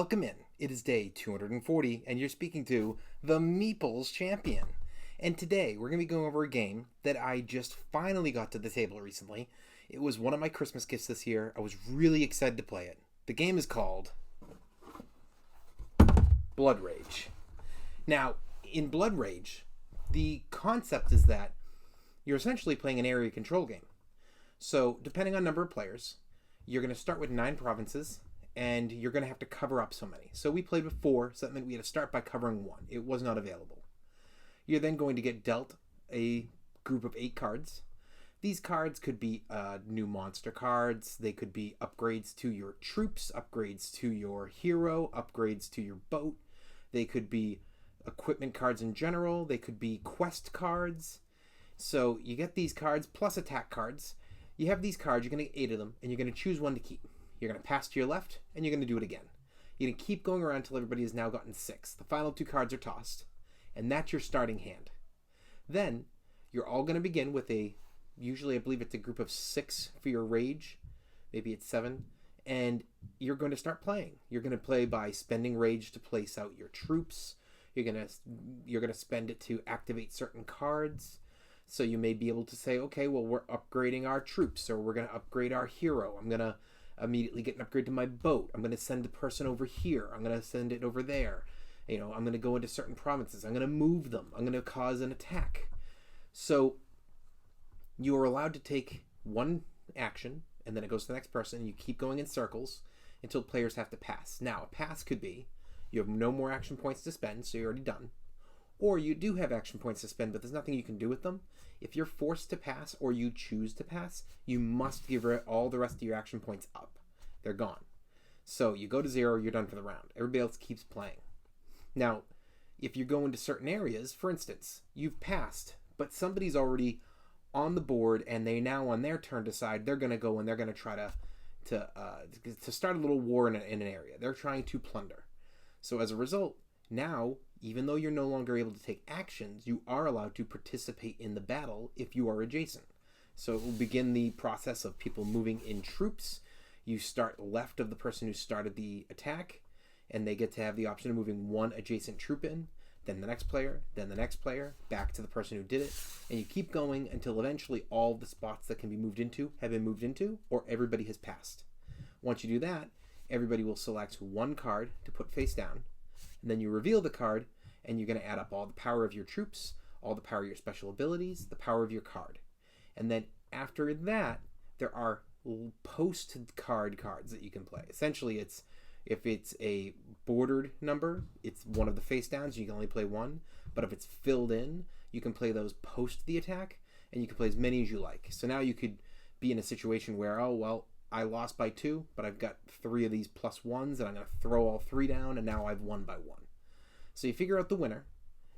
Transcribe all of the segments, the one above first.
Welcome in. It is day 240, and you're speaking to the Meeples Champion. And today, we're going to be going over a game that I just finally got to the table recently. It was one of my Christmas gifts this year. I was really excited to play it. The game is called Blood Rage. Now, in Blood Rage, the concept is that you're essentially playing an area control game. So, depending on number of players, you're going to start with 9 provinces, and you're going to have to cover up so many. So we played with 4, so that meant we had to start by covering 1. It was not available. You're then going to get dealt a group of 8 cards. These cards could be new monster cards. They could be upgrades to your troops, upgrades to your hero, upgrades to your boat. They could be equipment cards in general. They could be quest cards. So you get these cards plus attack cards. You have these cards, you're going to get 8 of them, and you're going to choose one to keep. You're going to pass to your left, and you're going to do it again. You're going to keep going around until everybody has now gotten 6. The final 2 cards are tossed, and that's your starting hand. Then, you're all going to begin with usually I believe it's a group of 6 for your rage. Maybe it's 7. And you're going to start playing. You're going to play by spending rage to place out your troops. You're going to spend it to activate certain cards. So you may be able to say, okay, well, we're upgrading our troops, or we're going to upgrade our hero. I'm going to immediately get an upgrade to my boat. I'm going to send a person over here. I'm going to send it over there. I'm going to go into certain provinces. I'm going to move them. I'm going to cause an attack. So you are allowed to take one action, and then it goes to the next person. You keep going in circles until players have to pass. Now, a pass could be you have no more action points to spend, so you're already done. Or you do have action points to spend, but there's nothing you can do with them. If you're forced to pass or you choose to pass, you must give all the rest of your action points up. They're gone. So you go to 0, you're done for the round. Everybody else keeps playing. Now, if you go into certain areas, for instance, you've passed, but somebody's already on the board and they now on their turn decide they're going to go and they're going to try to start a little war in an area. They're trying to plunder. So as a result, now, even though you're no longer able to take actions, you are allowed to participate in the battle if you are adjacent. So it will begin the process of people moving in troops. You start left of the person who started the attack, and they get to have the option of moving one adjacent troop in, then the next player, back to the person who did it, and you keep going until eventually all the spots that can be moved into have been moved into, or everybody has passed. Once you do that, everybody will select one card to put face down, and then you reveal the card, and you're going to add up all the power of your troops, all the power of your special abilities, the power of your card. And then after that, there are post-card cards that you can play. Essentially, if it's a bordered number, it's one of the face downs, you can only play one. But if it's filled in, you can play those post the attack, and you can play as many as you like. So now you could be in a situation where, oh, well, I lost by 2, but I've got 3 of these plus 1s, and I'm going to throw all 3 down, and now I've won by 1. So you figure out the winner,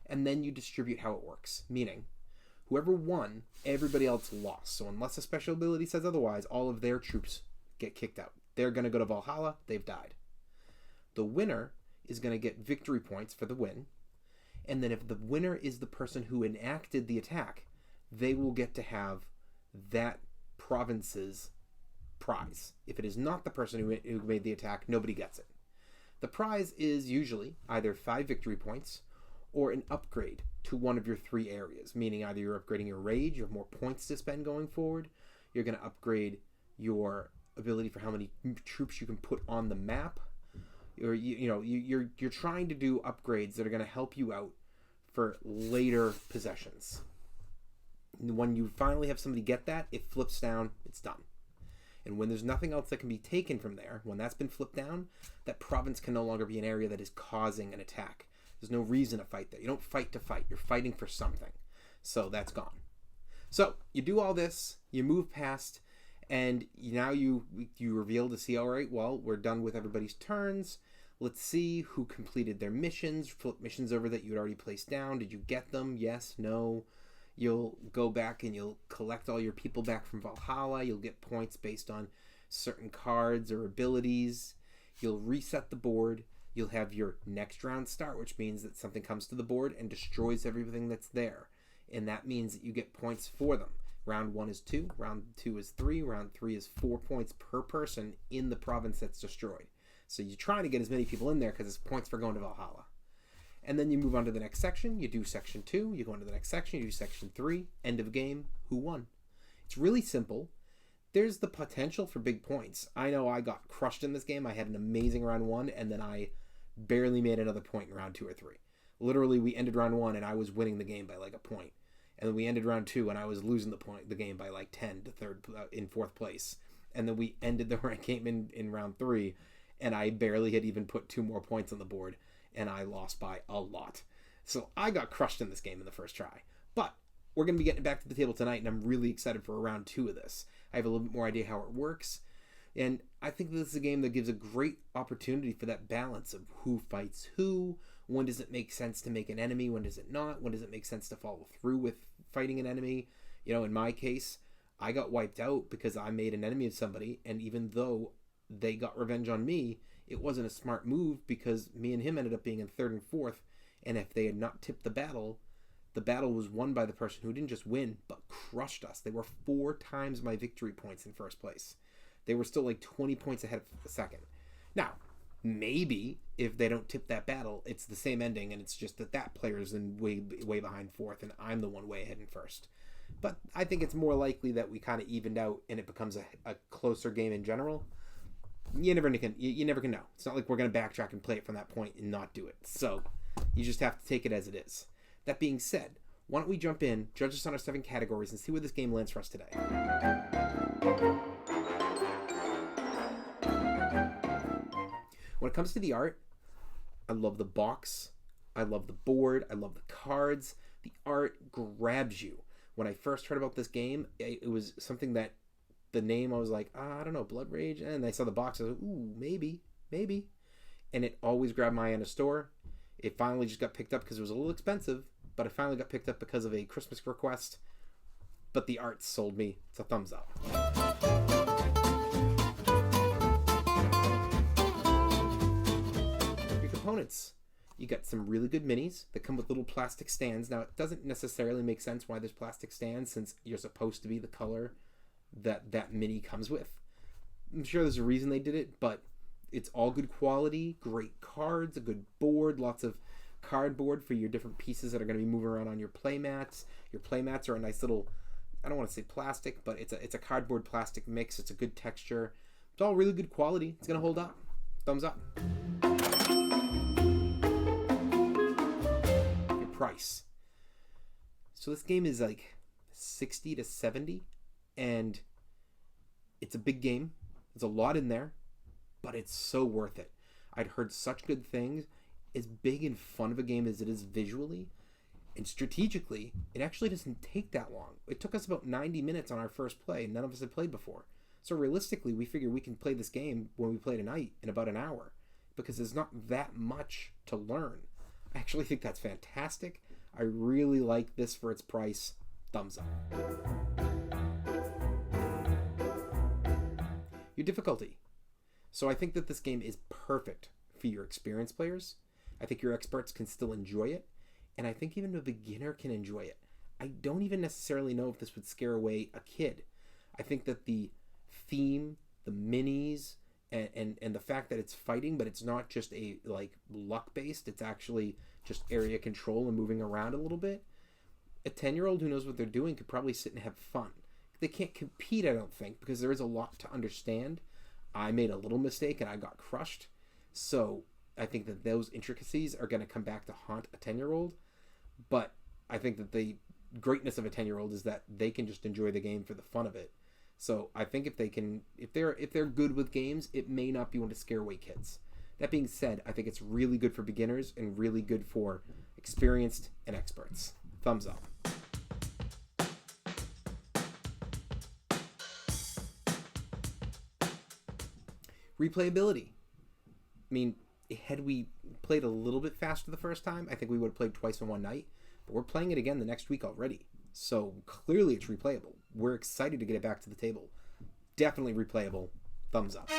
and then you distribute how it works. Meaning, whoever won, everybody else lost. So unless a special ability says otherwise, all of their troops get kicked out. They're going to go to Valhalla. They've died. The winner is going to get victory points for the win. And then if the winner is the person who enacted the attack, they will get to have that province's prize. If it is not the person who made the attack, nobody gets it. The prize is usually either 5 victory points or an upgrade to one of your 3 areas, meaning either you're upgrading your rage, you have more points to spend going forward, you're going to upgrade your ability for how many troops you can put on the map, or you're trying to do upgrades that are going to help you out for later possessions. When you finally have somebody get that, it flips down, it's done. And when there's nothing else that can be taken from there, when that's been flipped down, that province can no longer be an area that is causing an attack. There's no reason to fight there. You don't fight to fight. You're fighting for something. So that's gone. So you do all this, you move past, and now you reveal to see, all right, well, we're done with everybody's turns. Let's see who completed their missions. Flip missions over that you'd already placed down. Did you get them? Yes, no. You'll go back and you'll collect all your people back from Valhalla. You'll get points based on certain cards or abilities. You'll reset the board. You'll have your next round start, which means that something comes to the board and destroys everything that's there. And that means that you get points for them. Round 1 is 2, round 2 is 3, round 3 is 4 points per person in the province that's destroyed. So you're trying to get as many people in there because it's points for going to Valhalla. And then you move on to the next section. You do section 2. You go into the next section. You do section 3. End of game. Who won? It's really simple. There's the potential for big points. I know I got crushed in this game. I had an amazing round 1, and then I barely made another point in round 2 or 3. Literally, we ended round 1, and I was winning the game by like a point. And then we ended round 2, and I was losing the game by like 10 to in 4th place. And then we ended the rank game in round 3, and I barely had even put 2 more points on the board, and I lost by a lot. So I got crushed in this game in the first try. But we're going to be getting back to the table tonight, and I'm really excited for round 2 of this. I have a little bit more idea how it works, and I think this is a game that gives a great opportunity for that balance of who fights who, when does it make sense to make an enemy, when does it not, when does it make sense to follow through with fighting an enemy. In my case, I got wiped out because I made an enemy of somebody, and even though they got revenge on me, it wasn't a smart move because me and him ended up being in 3rd and 4th, and if they had not tipped the battle was won by the person who didn't just win, but crushed us. They were 4 times my victory points in first place. They were still like 20 points ahead of the second. Now, maybe if they don't tip that battle, it's the same ending, and it's just that player's in way behind 4th, and I'm the one way ahead in 1st. But I think it's more likely that we kind of evened out, and it becomes a closer game in general. You never can know. It's not like we're going to backtrack and play it from that point and not do it. So you just have to take it as it is. That being said, why don't we jump in, judge us on our 7 categories, and see where this game lands for us today. When it comes to the art, I love the box. I love the board. I love the cards. The art grabs you. When I first heard about this game, it was something that the name, I was like, I don't know, Blood Rage. And I saw the box, I was like, ooh, maybe. And it always grabbed my eye in a store. It finally just got picked up because it was a little expensive, but it finally got picked up because of a Christmas request. But the art sold me. It's a thumbs up. Your components. You got some really good minis that come with little plastic stands. Now, it doesn't necessarily make sense why there's plastic stands since you're supposed to be the color that mini comes with. I'm sure there's a reason they did it, but it's all good quality, great cards, a good board, lots of cardboard for your different pieces that are going to be moving around on your playmats. Your playmats are a nice little, I don't want to say plastic, but it's a cardboard plastic mix. It's a good texture. It's all really good quality. It's going to hold up. Thumbs up. Your price. So this game is like 60 to 70, and it's a big game. There's a lot in there, but it's so worth it. I'd heard such good things. As big and fun of a game as it is visually and strategically, it actually doesn't take that long. It took us about 90 minutes on our first play. None of us had played before. So realistically, we figure we can play this game when we play tonight in about an hour because there's not that much to learn. I actually think that's fantastic. I really like this for its price. Thumbs up. Your difficulty. So I think that this game is perfect for your experienced players. I think your experts can still enjoy it, and I think even a beginner can enjoy it. I don't even necessarily know if this would scare away a kid. I think that the theme, the minis, and the fact that it's fighting, but it's not just a luck-based, it's actually just area control and moving around a little bit. A 10-year-old who knows what they're doing could probably sit and have fun. They can't compete, I don't think, because there is a lot to understand. I made a little mistake and I got crushed. So I think that those intricacies are going to come back to haunt a 10-year-old. But I think that the greatness of a 10-year-old is that they can just enjoy the game for the fun of it. So I think if they're good with games, it may not be one to scare away kids. That being said, I think it's really good for beginners and really good for experienced and experts. Thumbs up. Replayability. I mean, had we played a little bit faster the first time, I think we would have played twice in one night. But we're playing it again the next week already. So clearly it's replayable. We're excited to get it back to the table. Definitely replayable. Thumbs up.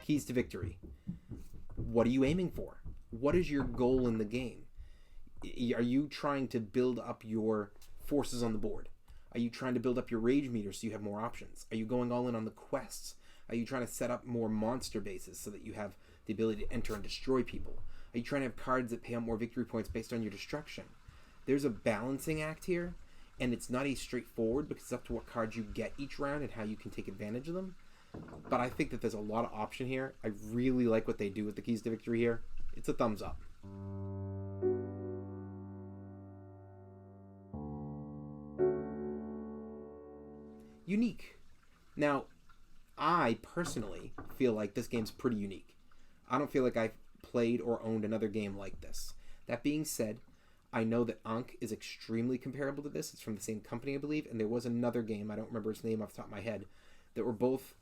Keys to victory. What are you aiming for? What is your goal in the game? Are you trying to build up your forces on the board? Are you trying to build up your rage meter so you have more options? Are you going all in on the quests? Are you trying to set up more monster bases so that you have the ability to enter and destroy people? Are you trying to have cards that pay out more victory points based on your destruction? There's a balancing act here, and it's not as straightforward because it's up to what cards you get each round and how you can take advantage of them. But I think that there's a lot of option here. I really like what they do with the keys to victory here. It's a thumbs up. Unique. Now, I personally feel like this game's pretty unique. I don't feel like I've played or owned another game like this. That being said, I know that Ankh is extremely comparable to this. It's from the same company, I believe, and there was another game, I don't remember its name off the top of my head, that were both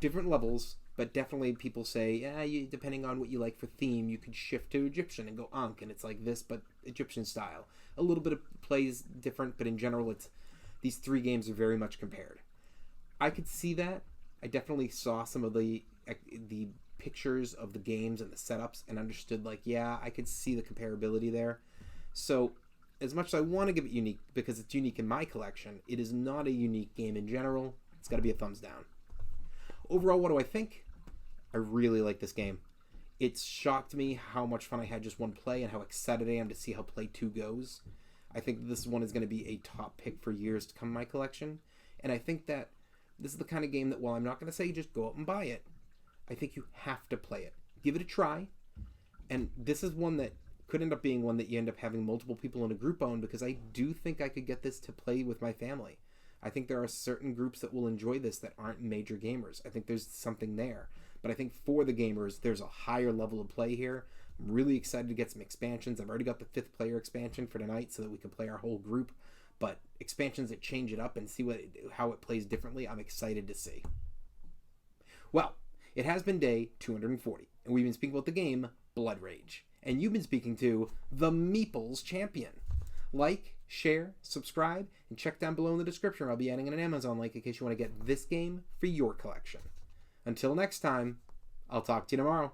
different levels, but definitely people say, yeah, depending on what you like for theme, you could shift to Egyptian and go Ankh, and it's like this, but Egyptian style. A little bit of play is different, but in general, these three games are very much compared. I could see that. I definitely saw some of the pictures of the games and the setups and understood, like, yeah, I could see the comparability there. So, as much as I want to give it unique, because it's unique in my collection, it is not a unique game in general. It's got to be a thumbs down. Overall, what do I think? I really like this game. It's shocked me how much fun I had just one play and how excited I am to see how play 2 goes. I think this one is going to be a top pick for years to come in my collection. And I think that this is the kind of game that, while I'm not going to say just go out and buy it, I think you have to play it. Give it a try. And this is one that could end up being one that you end up having multiple people in a group own, because I do think I could get this to play with my family. I think there are certain groups that will enjoy this that aren't major gamers. I think there's something there. But I think for the gamers, there's a higher level of play here. I'm really excited to get some expansions. I've already got the 5th player expansion for tonight so that we can play our whole group. But expansions that change it up and see how it plays differently, I'm excited to see. Well, it has been day 240, and we've been speaking about the game Blood Rage. And you've been speaking to the Meeples Champion. Like, share, subscribe, and check down below in the description where I'll be adding an Amazon link in case you want to get this game for your collection. Until next time, I'll talk to you tomorrow.